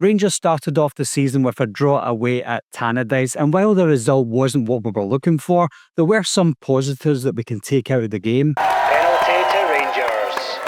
Rangers started off the season with a draw away at Tannadice, and while the result wasn't what we were looking for, there were some positives that we can take out of the game. Penalty to Rangers.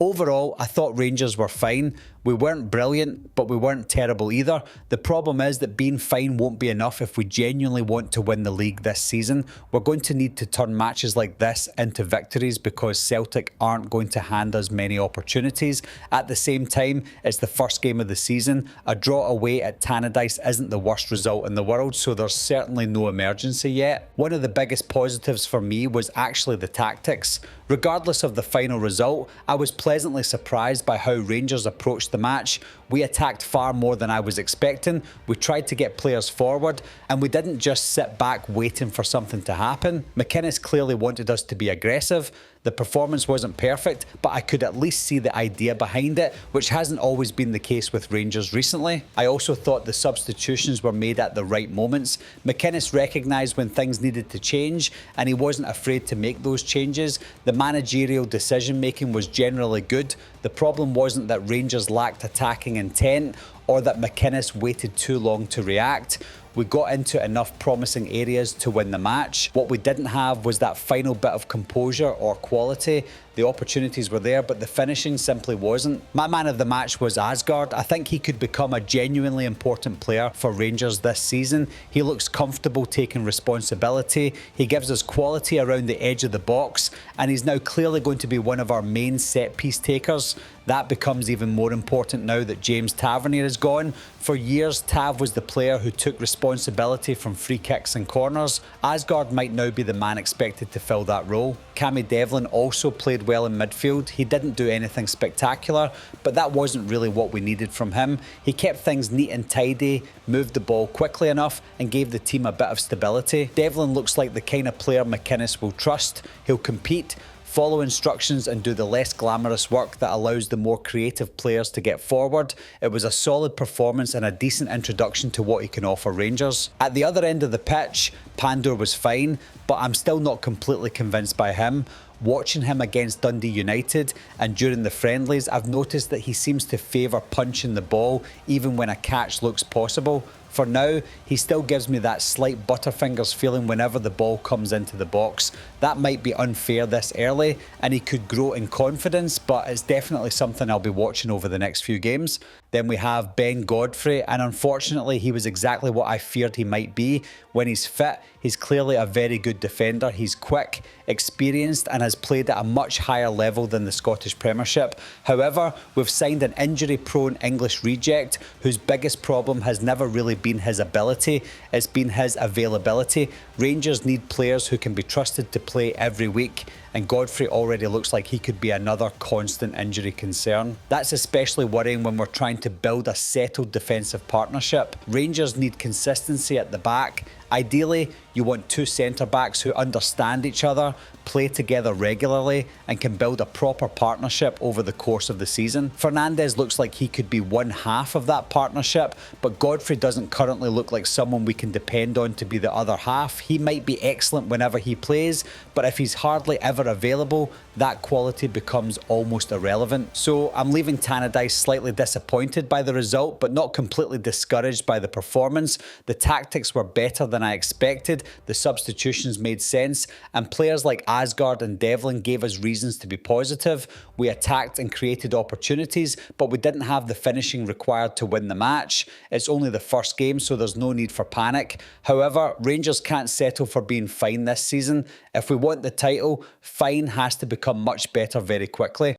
Overall, I thought Rangers were fine. We weren't brilliant, but we weren't terrible either. The problem is that being fine won't be enough if we genuinely want to win the league this season. We're going to need to turn matches like this into victories because Celtic aren't going to hand us many opportunities. At the same time, it's the first game of the season. A draw away at Tannadice isn't the worst result in the world, so there's certainly no emergency yet. One of the biggest positives for me was actually the tactics. Regardless of the final result, I was pleasantly surprised by how Rangers approached the match. We attacked far more than I was expecting. We tried to get players forward, and we didn't just sit back waiting for something to happen. McInnes clearly wanted us to be aggressive. The performance wasn't perfect, but I could at least see the idea behind it, which hasn't always been the case with Rangers recently. I also thought the substitutions were made at the right moments. McInnes recognised when things needed to change, and he wasn't afraid to make those changes. The managerial decision making was generally good. The problem wasn't that Rangers lacked attacking intent or that McInnes waited too long to react. We got into enough promising areas to win the match. What we didn't have was that final bit of composure or quality. The opportunities were there, but the finishing simply wasn't. My man of the match was Aasgaard. I think he could become a genuinely important player for Rangers this season. He looks comfortable taking responsibility. He gives us quality around the edge of the box, and he's now clearly going to be one of our main set-piece takers. That becomes even more important now that James Tavernier is gone. For years, Tav was the player who took responsibility from free kicks and corners. Aasgaard might now be the man expected to fill that role. Cammy Devlin also played well in midfield. He didn't do anything spectacular, but that wasn't really what we needed from him. He kept things neat and tidy, moved the ball quickly enough, and gave the team a bit of stability. Devlin looks like the kind of player McInnes will trust. He'll compete, follow instructions, and do the less glamorous work that allows the more creative players to get forward. It was a solid performance and a decent introduction to what he can offer Rangers. At the other end of the pitch, Pandur was fine, but I'm still not completely convinced by him. Watching him against Dundee United and during the friendlies, I've noticed that he seems to favour punching the ball even when a catch looks possible. For now, he still gives me that slight butterfingers feeling whenever the ball comes into the box. That might be unfair this early, and he could grow in confidence, but it's definitely something I'll be watching over the next few games. Then we have Ben Godfrey, and unfortunately he was exactly what I feared he might be. When he's fit, he's clearly a very good defender. He's quick, experienced, and has played at a much higher level than the Scottish Premiership. However, we've signed an injury-prone English reject whose biggest problem has never really been his ability, it's been his availability. Rangers need players who can be trusted to play every week, and Godfrey already looks like he could be another constant injury concern. That's especially worrying when we're trying to build a settled defensive partnership. Rangers need consistency at the back. Ideally, you want two centre-backs who understand each other, play together regularly, and can build a proper partnership over the course of the season. Fernandes looks like he could be one half of that partnership, but Godfrey doesn't currently look like someone we can depend on to be the other half. He might be excellent whenever he plays, but if he's hardly ever available, that quality becomes almost irrelevant. So I'm leaving Tannadice slightly disappointed by the result, but not completely discouraged by the performance. The tactics were better than I expected, the substitutions made sense, and players like Aasgaard and Devlin gave us reasons to be positive. We attacked and created opportunities, but we didn't have the finishing required to win the match. It's only the first game, so there's no need for panic. However, Rangers can't settle for being fine this season. If we want the title, fine has to become much better very quickly.